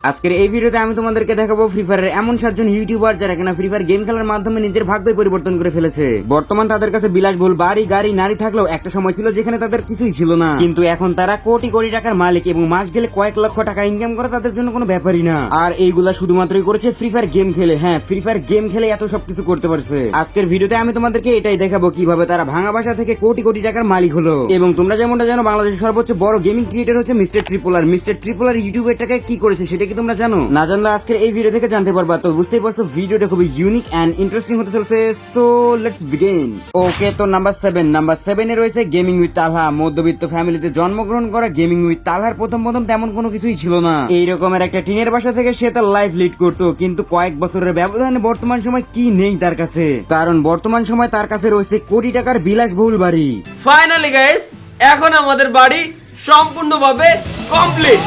আজকের এই ভিডিওতে আমি তোমাদেরকে দেখাবো ফ্রি ফায়ারের এমন 7 জন ইউটিউবার যারা কিনা ফ্রি ফায়ার গেম খেলার মাধ্যমে নিজের ভাগ্যই পরিবর্তন করে ফেলেছে। বর্তমান তাদের কাছে বিলাসবহুল বাড়ি গাড়ি নারী থাকলেও একটা সময় ছিল যেখানে তাদের কিছুই ছিল না, কিন্তু এখন তারা কোটি কোটি টাকার মালিক এবং মাস গেলে কয়েক লক্ষ টাকা ইনকাম করা তাদের জন্য কোনো ব্যাপারই না। আর এইগুলা শুধুমাত্রই করেছে ফ্রি ফায়ার গেম খেলে। হ্যাঁ, ফ্রি ফায়ার গেম খেলে এত সবকিছু করতে পারছে। আজকের ভিডিওতে আমি তোমাদেরকে এটাই দেখাবো কিভাবে তারা ভাঙা বাসা থেকে কোটি কোটি টাকার মালিক হলো। এবং তোমরা যেমনটা জানো বাংলাদেশের সর্বোচ্চ বড় গেমিং ক্রিয়েটর হচ্ছে মিস্টার ট্রিপলার। মিস্টার ট্রিপলার ইউটিউবের টাকায় কি করেছে সেটা কি তোমরা জানো? না জানলে আজকের এই ভিডিও থেকে জানতে পারবা। তো বুঝতেই পারছো ভিডিওটা খুবই ইউনিক এন্ড ইন্টারেস্টিং হতে চলছে। So let's begin. ওকে, তো নাম্বার 7 এ রয়েছে গেমিং উইথ তালহা। মধ্যবিত্ত ফ্যামিলিতে জন্মগ্রহণ করা গেমিং উইথ তালহার প্রথম তেমন কোনো কিছুই ছিল না। এই রকমের একটা টিনের বাসা থেকে সে তার লাইফ লিড করতো, কিন্তু কয়েক বছরের ব্যবধানে বর্তমান সময় কি নেই তার কাছে, কারণ বর্তমান সময় তার কাছে রয়েছে কোটি টাকার বিলাসবহুল বাড়ি। ফাইনালি গাইস, এখন আমাদের বাড়ি সম্পূর্ণভাবে কমপ্লিট।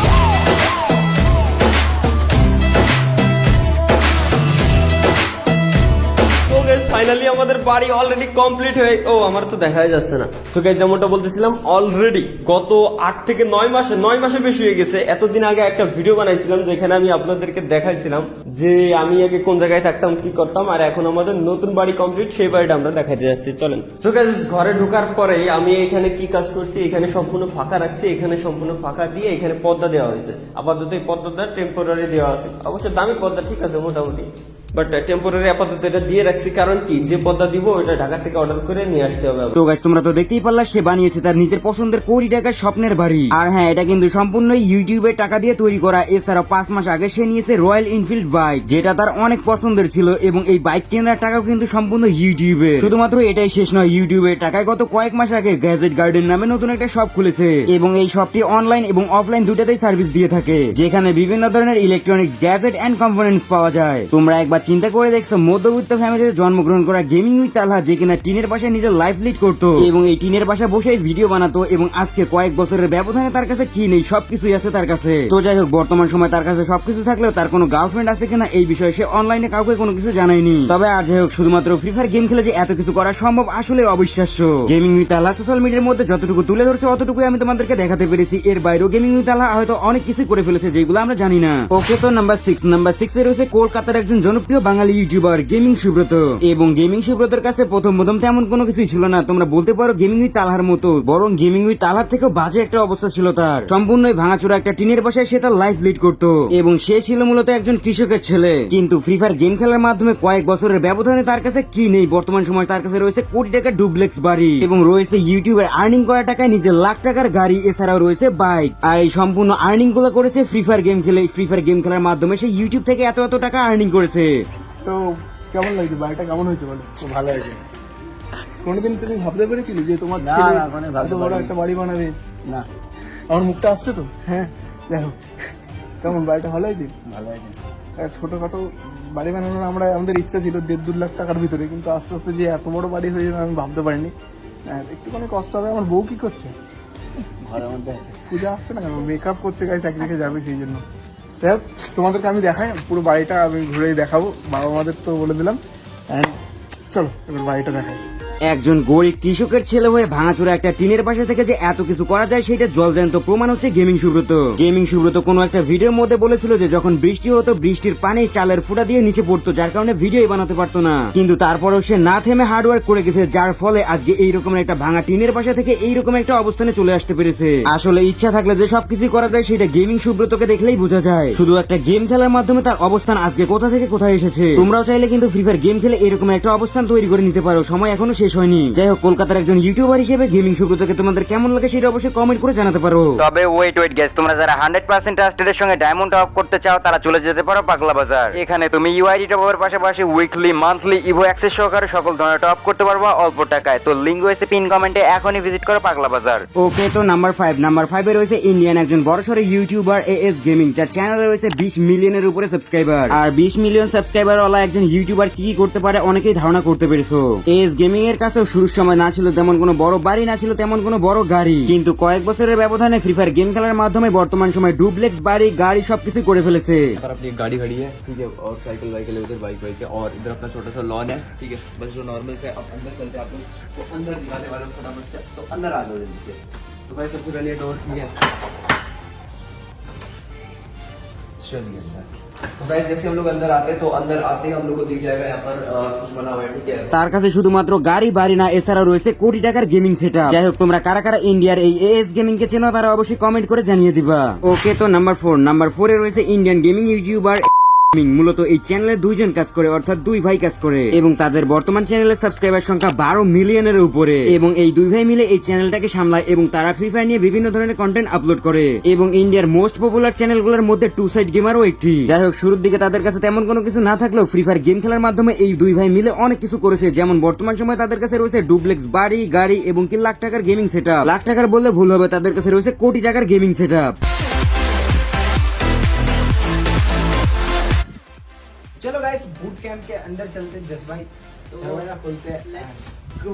ফাইনালি আমাদের বাড়ি অলরেডি কমপ্লিট হয়ে আমার তো দেখাই যাচ্ছে না। তো গাইস, যেমনটা বলতেছিলাম অলরেডি গত 8 থেকে 9 মাসে বেশি হয়ে গেছে। এতদিন আগে একটা ভিডিও বানাইছিলাম যেখানে আমি আপনাদেরকে দেখাইছিলাম যে আমি আগে কোন জায়গায় থাকতাম কি করতাম, আর এখন আমাদের নতুন বাড়ি কমপ্লিট, সেই বাড়িটা আমরা দেখাইতে যাচ্ছি। চলেন। তো গাইস, ঘরে ঢোকার পরে আমি এখানে কি কাজ করছি, এখানে সম্পূর্ণ ফাঁকা রাখছি, এখানে সম্পূর্ণ ফাঁকা দিয়ে এখানে পর্দা দেওয়া হয়েছে। আপাতত এই পর্দাটা টেম্পোরারি দেওয়া আছে, অবশ্য দামি পর্দা, ঠিক আছে মোটামুটি, বাট টেম্পোরারি আপাতত এটা দিয়ে রাখছি। কারণ কি, যে পর্দা দিব ওটা ঢাকা থেকে অর্ডার করে নিয়ে আসতে হবে। তো গাইস, তোমরা তো দেখতেই পারলা সে বানিয়েছে তার নিজের পছন্দের কোটি টাকার স্বপ্নের বাড়ি। আর হ্যাঁ, এটা কিন্তু সম্পূর্ণ ইউটিউবের টাকা দিয়ে তৈরি করা। এছাড়াও 5 মাস আগে সে নিয়েছে রয়্যাল এনফিল্ড বাইক, যেটা তার অনেক পছন্দের ছিল, এবং এই বাইক কেনার টাকাও কিন্তু সম্পূর্ণ ইউটিউবের। শুধুমাত্র এটাই শেষ নয়, ইউটিউবের টাকায় গত কয়েক মাস আগে গ্যাজেট গার্ডেন নামে নতুন একটা শপ খুলেছে, এবং এই শপটি অনলাইন এবং অফলাইন দুটাতেই সার্ভিস দিয়ে থাকে, যেখানে বিভিন্ন ধরনের ইলেকট্রনিক্স গ্যাজেট এন্ড কম্পোনেন্টস পাওয়া যায়। তোমরা একবার চিন্তা করে দেখছো, মধ্যবিত্ত ফ্যামিলিতে জন্মগ্রহণ করা গেমিং উইথ তালহা, যে কিনা টিনের বাসায় নিজের লাইফ লিড করতো এবং এই টিনের বাসা বসে ভিডিও বানাতো, এবং আজকে কয়েক বছরের ব্যবধানে তার কাছে কি নেই, সবকিছুই আছে তার কাছে। তো যাই হোক, বর্তমান সময় তার কাছে সবকিছু থাকলেও তার কোনো গার্লফ্রেন্ড আছে কিনা এই বিষয়ে সে অনলাইনে কাউকে কোনো কিছু জানায়নি। তবে আর যাই হোক, শুধুমাত্র ফ্রি ফায়ার গেম খেলে যে এত কিছু করা সম্ভব আসলে অবিশ্বাস্য। গেমিং উইথ তালহা সোশ্যাল মিডিয়ার মধ্যে যতটুকু তুলে ধরছে অতটুকুই আমি তোমাদেরকে দেখাতে পেরেছি। এর বাইরেও গেমিং উইথ তালহা হয়তো অনেক কিছু করে ফেলেছে যেগুলো আমরা জানি না। ওকে, তো নাম্বার 6 এ রয়েছে কলকাতার একজন জনপ্রিয় বাঙালি ইউটিউবার গেমিং সুব্রত। এবং গেমিং সুব্রতর কাছে প্রথম তেমন কোনো কিছুই ছিল না, তোমরা বলতে পারো গেমিং উইথ তালহার মতো, বরং গেমিং উইথ তালহার থেকেও বাজে একটা অবস্থা ছিল তার। সম্পূর্ণই ভাঙাচোরা একটা টিনের বাসায় সে তার লাইফ লিড করতো, এবং সে ছিল মূলত একজন কৃষকের ছেলে। কিন্তু ফ্রি ফায়ার গেম খেলার মাধ্যমে কয়েক বছরের ব্যবধানে তার কাছে কি নেই, বর্তমান সময় তার কাছে রয়েছে কোটি টাকার ডুপ্লেক্স বাড়ি, এবং রয়েছে ইউটিউবের আর্নিং করা টাকায় নিজের লাখ টাকার গাড়ি, এছাড়াও রয়েছে বাইক। আর এই সম্পূর্ণ আর্নিং গুলো করেছে ফ্রি ফায়ার গেম খেলে। ফ্রি ফায়ার গেম খেলার মাধ্যমে সে ইউটিউব থেকে এত টাকা আর্নিং করেছে। তো কেমন লাগছে বাড়িটা, কেমন হয়েছে বলো? খুব ভালো হয়েছে। কোনোদিন তুমি ভাবতে পেরেছিলে যে তোমার না, ছেলে না, কোনোদিন ভাবতে এত বড় পারিনি। একটা বাড়ি বানাবে? না, আমার মুখটা আসছে তো। হ্যাঁ, দেখো কেমন বাড়িটা ভালো হয়েছে। ভালো হয়েছে। ছোটখাটো বাড়ি বানানোর আমাদের ইচ্ছা ছিল 1.5-2 লাখ টাকার ভিতরে, কিন্তু আস্তে আস্তে যে এত বড় বাড়ি হয়ে যাবে আমি ভাবতে পারিনি। হ্যাঁ, একটুখানি কষ্ট হবে। আমার বউ কি করছে? ঘরের মধ্যে আছে। পূজা আসছে না কেন? মেকআপ করছে, গাইস এক রেখে যাবে, সেই জন্য। যাই হোক, তোমাদেরকে আমি দেখাই পুরো বাড়িটা, আমি ঘুরে দেখাবো। বাবা মাদের তো বলে দিলাম। And চলো এবার বাড়িটা দেখাই। একজন গরিব কৃষকের ছেলে হয়ে ভাঙাচোরা একটা টিনের বাসা থেকে যে এত কিছু করা যায় সেটা জলজান্ত প্রমাণ হচ্ছে গেমিং সুব্রত। গেমিং সুব্রত কোনো একটা ভিডিওর মধ্যে বলেছিল যে যখন বৃষ্টি হতো বৃষ্টির পানি চালের ফুটা দিয়ে নিচে পড়তো, যার কারণে ভিডিওই বানাতে পারতো না, কিন্তু তারপরেও সে না থেমে হার্ডওয়ার্ক করে গেছে, যার ফলে আজকে এইরকম একটা ভাঙা টিনের বাসা থেকে এইরকম একটা অবস্থানে চলে আসতে পেরেছে। আসলে ইচ্ছা থাকলে যে সবকিছু করা যায় সেটা গেমিং সুব্রতকে দেখলেই বোঝা যায়। শুধু একটা গেম খেলার মাধ্যমে তার অবস্থান আজকে কোথা থেকে কোথায় এসেছে। তোমরাও চাইলে কিন্তু ফ্রি ফায়ার গেম খেলে এরকম একটা অবস্থান তৈরি করে নিতে পারো, সময় এখনো শেষ হয়নি। যাই হোক, কলকাতার একজন ইউটিউবার হিসেবে গেমিং সুব্রতকে তোমাদের কেমন লাগে সেটা অবশ্যই কমেন্ট করে জানাতে পারো। তবে ওয়েট গাইস, তোমরা যারা 100% ট্রাস্টেড এর সঙ্গে ডায়মন্ড টপ করতে চাও তারা চলে যেতে পারো পাগলা বাজার। এখানে তুমি ইউআইডি টপের পাশাপাশি উইকলি মান্থলি ইভো অ্যাক্সেস সহকারে সকল ধরনের টপ করতে পারবা অল্প টাকায়। তো লিংক রয়েছে পিন কমেন্টে, এখনই ভিজিট করো পাগলা বাজার। ওকে, তো নাম্বার 5 এ রয়েছে ইন্ডিয়ান একজন বড়সড় ইউটিউবার এএস গেমিং, যার চ্যানেলে রয়েছে 20 মিলিয়নের উপরে সাবস্ক্রাইবার। আর 20 মিলিয়ন সাবস্ক্রাইবার ওয়ালা একজন ইউটিউবার কি করতে পারে অনেকেই ধারণা করতে পেরেছো। এএস গেমিং এর কাছেও শুরুর সময় না ছিল তেমন কোনো বড় বাড়ি, না ছিল তেমন কোনো বড় গাড়ি, কিন্তু কয়েক বছরের ব্যবধানে ফ্রি ফায়ার গেম খেলার মাধ্যমে বর্তমান সময় ডুপ্লেক্স বাড়ি গাড়ি সবকিছু করে ফেলেছে। पर अपनी एक गाड़ी खड़ी है, ठीक है, और साइकिल वाइकिल है उधर, बाइक वाइक है, और इधर अपना छोटा सा लॉन है, ठीक है, बस जो नॉर्मल से अब अंदर चलते हैं आप लोग, तो अंदर दिखाने वाले फटाफट से, तो अंदर आ जाओ जल्दी से। तो भाई सबसे पहले डोर, ठीक है, चलिए तो गाइस जैसे हम लोग अंदर आते हैं तो अंदर आते ही हम लोग को दिख जाएगा यहाँ पर कुछ बना हुआ है, ठीक है। তার কাছে শুধুমাত্র গাড়ি বাড়ি না, এছাড়াও রয়েছে কোটি টাকার গেমিং সেটআপ। যাই হোক, তোমরা কারা কারা ইন্ডিয়ার এই এএস গেমিং কে চেনো তারা অবশ্যই কমেন্ট করে জানিয়ে দিবা। ওকে, তো নাম্বার 4 এ রয়েছে ইন্ডিয়ান গেমিং ইউটিউবার। মূলত এই চ্যানেলে দুইজন কাজ করে, অর্থাৎ দুই ভাই কাজ করে, এবং তাদের বর্তমান চ্যানেলের সাবস্ক্রাইবার সংখ্যা 12 মিলিয়নের উপরে। এবং এই দুই ভাই মিলে এই চ্যানেলটাকে সামলায় এবং তারা ফ্রি ফায়ার নিয়ে বিভিন্ন ধরনের কন্টেন্ট আপলোড করে এবং ইন্ডিয়ার মোস্ট পপুলার চ্যানেলগুলোর মধ্যে টু সাইড গেমারও একটি। যাই হোক, শুরুর দিকে তাদের কাছে তেমন কোনো কিছু না থাকলেও ফ্রি ফায়ার গেম খেলার মাধ্যমে এই দুই ভাই মিলে অনেক কিছু করেছে। যেমন বর্তমান সময়ে তাদের কাছে রয়েছে ডুপ্লেক্স বাড়ি, গাড়ি এবং কি লাখ টাকার গেমিং সেটআপ। লাখ টাকার বললে ভুল হবে, তাদের কাছে রয়েছে কোটি টাকার গেমিং সেটআপ। चलो गाइस बूट कैंप के अंदर चलते हैं, जस भाई तो खोलते हैं, लेट्स गो।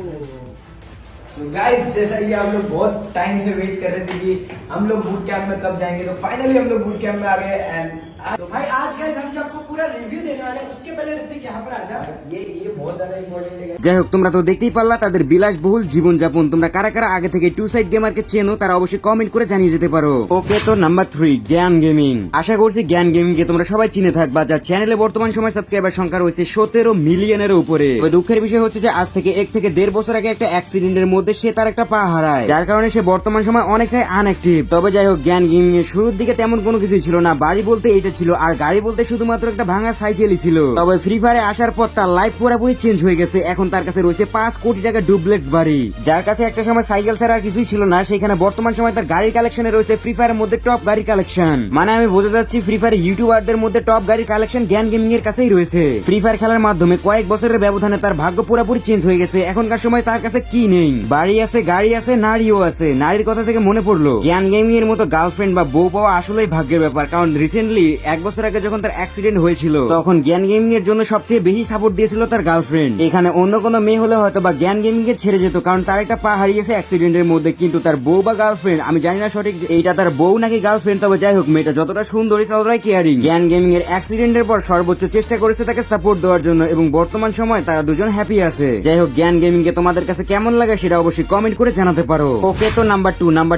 सो गाइस जैसा कि हम लोग बहुत टाइम से वेट कर रहे थे कि हम लोग बूट कैंप में कब जाएंगे, तो फाइनली हम लोग बूट कैंप में आ गए। एंड तो भाई आज गाइस हम आपको पूरा रिव्यू देने वाले हैं। उसके पहले ऋतिक यहाँ पर आ जा, ये बहुत ज्यादा इम्पोर्टेंट है। যাই হোক, তোমরা তো দেখতেই পারলা তাদের বিলাসবহুল জীবনযাপন। তোমরা কারা কারা আগে থেকে টু সাইড গেমারকে চেনো তারা অবশ্যই কমেন্ট করে জানিয়ে যেতে পারো। ওকে, তো নাম্বার 3 জ্ঞান গেমিং। আশা করছি জ্ঞান গেমিং কে তোমরা সবাই চিনে থাকবা, যার চ্যানেলে বর্তমান সময় সাবস্ক্রাইবার সংখ্যা রয়েছে 17 মিলিয়নের উপরে। তবে দুঃখের বিষয় হচ্ছে যে আজ থেকে 1 থেকে 1.5 বছর আগে একটা অ্যাক্সিডেন্টের মধ্যে সে তার একটা পা হারায়, যার কারণে সে বর্তমান সময় অনেকটাই আনঅ্যাক্টিভ। তবে যাই হোক, জ্ঞান গেমিং এর শুরুর দিকে তেমন কোনো কিছু ছিল না। বাড়ি বলতে এটা ছিল, আর গাড়ি বলতে শুধুমাত্র একটা ভাঙা সাইকেলই ছিল। তবে ফ্রি ফায়ারে আসার পর তার লাইফ পুরোপুরি চেঞ্জ হয়ে গেছে। এখন তার কাছে রয়েছে 5 কোটি টাকা ডুপ্লেক্স বাড়ি, যার কাছে একটা সময় সাইকেল ছাড়া আর কিছুই ছিল না। সেখানে বর্তমান সময় তার গাড়ির কালেকশনে রয়েছে ফ্রি ফায়ারের মধ্যে টপ গাড়ির কালেকশন। মানে আমি বোঝা যাচ্ছি ফ্রি ফায়ার ইউটিউবারদের মধ্যে টপ গাড়ির কালেকশন জ্ঞান গেমিং এর কাছেই রয়েছে। ফ্রি ফায়ার খেলার মাধ্যমে কয়েক বছরের ব্যবধানে তার ভাগ্য পুরোপুরি চেঞ্জ হয়ে গেছে। এখনকার সময় তার কাছে কি নেই, বাড়ি আছে, গাড়ি আছে, নারীও আছে। নারীর কথা থেকে মনে পড়লো, জ্ঞান গেমিং এর মতো গার্লফ্রেন্ড বা বউ পাওয়া আসলেই ভাগ্যের ব্যাপার। কারণ রিসেন্টলি 1 বছর আগে যখন তার অ্যাক্সিডেন্ট হয়েছিল তখন জ্ঞান গেমিং এর জন্য সবচেয়ে বেশি সাপোর্ট দিয়েছিল তার গার্লফ্রেন্ড। এখানে অন্য কোনো মেয়ে হলে হয়তো বা জ্ঞান গেমিং কে ছেড়ে যেত, কারণ তার একটা পা হারিয়েছে অ্যাক্সিডেন্টের মধ্যে। কিন্তু তার বউ বা গার্লফ্রেন্ড, আমি জানি না সঠিক এইটা তার বউ নাকি গার্লফ্রেন্ড, তবে যাই হোক মেয়েটা যতটা সুন্দরী ততটাই কেয়ারিং। জ্ঞান গেমিং এর অ্যাক্সিডেন্টের পর সর্বোচ্চ চেষ্টা করেছে তাকে সাপোর্ট দেওয়ার জন্য এবং বর্তমান সময় তারা দুজন হ্যাপি আছে। যাই হোক, জ্ঞান গেমিং কে তোমাদের কাছে কেমন লাগে সেটা অবশ্যই কমেন্ট করে জানাতে পারো। ওকে, তো নাম্বার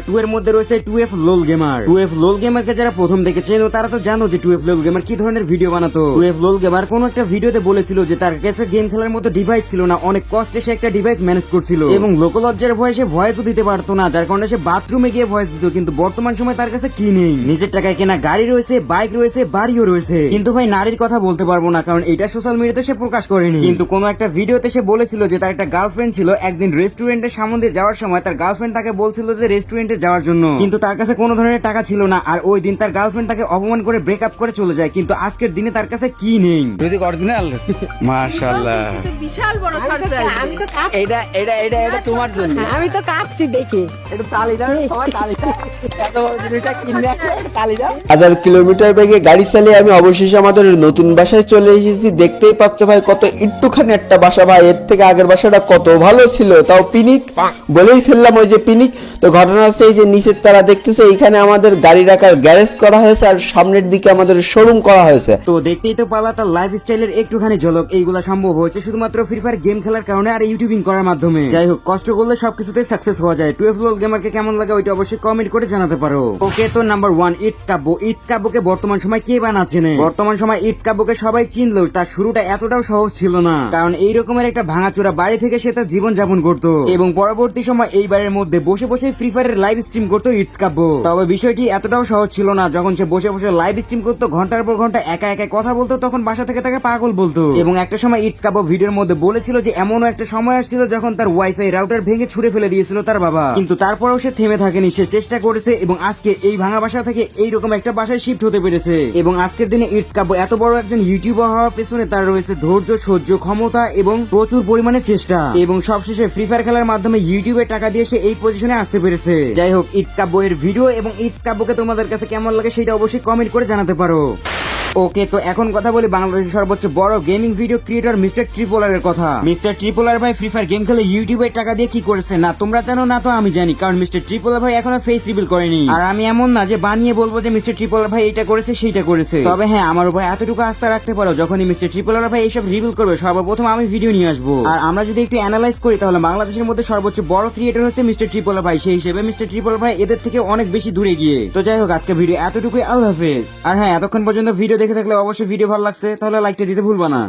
2 এর মধ্যে রয়েছে 2F লোল গেমার। 2F লোল গেমার কে যারা প্রথম থেকে চেনো তারা তো জানো যে 2F লোল গেমার কি ধরনের ভিডিও বানাতো। 2F লোল গেমার কোন একটা ভিডিওতে বলেছিল যে তার কাছে গেম খেলার মতো ডিভাইস ছিল না, অনেক কষ্টে সে একটা ডিভাইস ম্যানেজ করছিল এবং লোকলজ্জার ভয়ে সে ভয়েসও দিতে পারতো না, যার কারণে সে বাথরুমে গিয়ে ভয়েস দিত। কিন্তু বর্তমান সময় তার কাছে কি নেই, নিজের টাকায় কেনা গাড়ি রয়েছে, বাইক রয়েছে, বাড়িও রয়েছে। কিন্তু ভাই নারীর কথা বলতে পারবো না, কারণ এটা সোশ্যাল মিডিয়াতে সে প্রকাশ করেনি। কিন্তু কোন একটা ভিডিওতে সে বলেছিল যে তার একটা গার্লফ্রেন্ড ছিল। একদিন রেস্টুরেন্টের সামনে দিয়ে যাওয়ার সময় তার গার্লফ্রেন্ড তাকে বলছিল যে রেস্টুরেন্টে যাওয়ার জন্য, কিন্তু তার কাছে কোনো ধরনের টাকা ছিল না। আর ওই দিন তার গার্লফ্রেন্ড তাকে অপমান করে ব্রেকআপ করে চলে যায়। কিন্তু আজকের দিনে তার কাছে কি নেই। অরিজিনাল মাশাআল্লাহ, বিশাল বড় সারপ্রাইজ। আমি তো এটা তোমার জন্য। আমি তো কাঁপছি দেখে। এটা তালি দাও, সবাই তালি দাও। এত বড় জিনিসটা কিনে আসলে তালি দাও। 1000 কিলোমিটার বেগে গাড়ি চালিয়ে আমি অবশেষে আমাদের নতুন বাসায় চলে এসেছি। দেখতেই পাচ্ছ ভাই কত একটুখানি একটা বাসা ভাই, এর থেকে আগের বাসাটা কত ভালো ছিল। তাও পিনিক বলেই ফেললাম, ওই যে পিনিক। তো ঘটনা হচ্ছে এই যে নিচের তারা দেখতেছে এখানে আমাদের গাড়ি রাখার গ্যারেজ করা হয়েছে আর সামনের দিকে আমাদের শোরুম করা হয়েছে। তো দেখতেই তো পালা তার লাইফ স্টাইলের একটুখানি ঝলক। এইগুলা সম্ভব হয়েছে শুধুমাত্র ফ্রি ফায়ার গেম খেলার কারণে আর ইউটিউবিং করার মাধ্যমে। যাই হোক, কষ্ট করলে সবকিছুতে সাকসেস হওয়া যায়। 2F লোল গেমারকে কেমন লাগে ওইটা অবশ্যই কমেন্ট করে জানাতে পারো। ওকে, তো নাম্বার 1 ইটস কাব্য। ইটস কাব্যকে বর্তমান সময় কে বা না চেনে? বর্তমান সময় ইটস কাব্যকে সবাই চিনলেও তার শুরুটা এতটাও সহজ ছিল না, কারণ এই রকমের একটা ভাঙাচোরা বাড়ি থেকে সে তার জীবন যাপন করতো এবং পরবর্তী সময় এই বাড়ির মধ্যে বসে বসে ফ্রি ফায়ারের লাইভ স্ট্রিম করতো ইটস কাব্য। তবে বিষয়টি এতটাও সহজ ছিল না। যখন সে বসে বসে লাইভ স্ট্রিম করতো, ঘন্টার পর ঘন্টা একা একা কথা বলতো, তখন বাসা থেকে তাকে পাগল বলতো। এবং একটা সময় ইটস কাব্য ভিডিওর মধ্যে বলেছিল যে এমনও একটা সময় আসছিল যখন তার ওয়াইফাই রাউটার ভেঙে ছুড়ে ফেলে দিয়েছিল তার বাবা। কিন্তু তারপরেও সে থেমে থাকেনি, সে চেষ্টা করেছে এবং আজকে এই ভাঙা বাসা থেকে এইরকম একটা বাসায় শিফট হতে পেরেছে। এবং আজকের দিনে ইটস কাব্য এত বড় একজন ইউটিউবার হওয়ার পেছনে তার রয়েছে ধৈর্য, সহ্য, ক্ষমতা এবং প্রচুর পরিমাণে চেষ্টা। এবং সবশেষে ফ্রি ফায়ার খেলার মাধ্যমে ইউটিউবে টাকা দিয়ে সে এই পজিশনে আসতে পেরেছে। যাই হোক, ইটস কাব্য এর ভিডিও এবং ইটস কাব্যকে তোমাদের কাছে কেমন লাগে সেটা অবশ্যই কমেন্ট করে জানাতে পারো। ওকে, তো এখন কথা বলি বাংলাদেশের সর্বোচ্চ বড় গেমিং ভিডিও ক্রিয়েটর মিস্টার ট্রিপোলারের কথা। মিস্টার ট্রিপোলার ভাই ফ্রি ফায়ার গেম খেলে ইউটিউবের টাকা দিয়ে কি করেছে না তোমরা জানো না তো আমি জানি, কারণ মিস্টার ট্রিপোলার ভাই এখনো ফেস রিভিল করেনি। আর আমি এমন না যে বানিয়ে বলবো যে মিস্টার ট্রিপোলার ভাই এটা করেছে সেইটা করেছে, তবে হ্যাঁ আমার উপর এতটুকু আস্থা রাখতে পারো যখনই মিস্টার ট্রিপোলার ভাই এইসব রিভিল করবে সর্বপ্রথম আমি ভিডিও নিয়ে আসবো। আর আমরা যদি একটু অ্যানালাইজ করি তাহলে বাংলাদেশের মধ্যে সর্বোচ্চ বড় ক্রিয়েটর হচ্ছে মিস্টার ট্রিপোলার ভাই, সেই হিসেবে মিস্টার ট্রিপোলার ভাই এদের থেকে অনেক বেশি দূরে গিয়ে। তো যাই হোক, আজকে ভিডিও এতটুকুই, আল্লাহ হাফেজ। আর হ্যাঁ, এতক্ষণ পর্যন্ত ভিডিও দেখে থাকলে অবশ্যই ভিডিও ভালো লাগছে তাহলে লাইকটা দিতে ভুলবা না।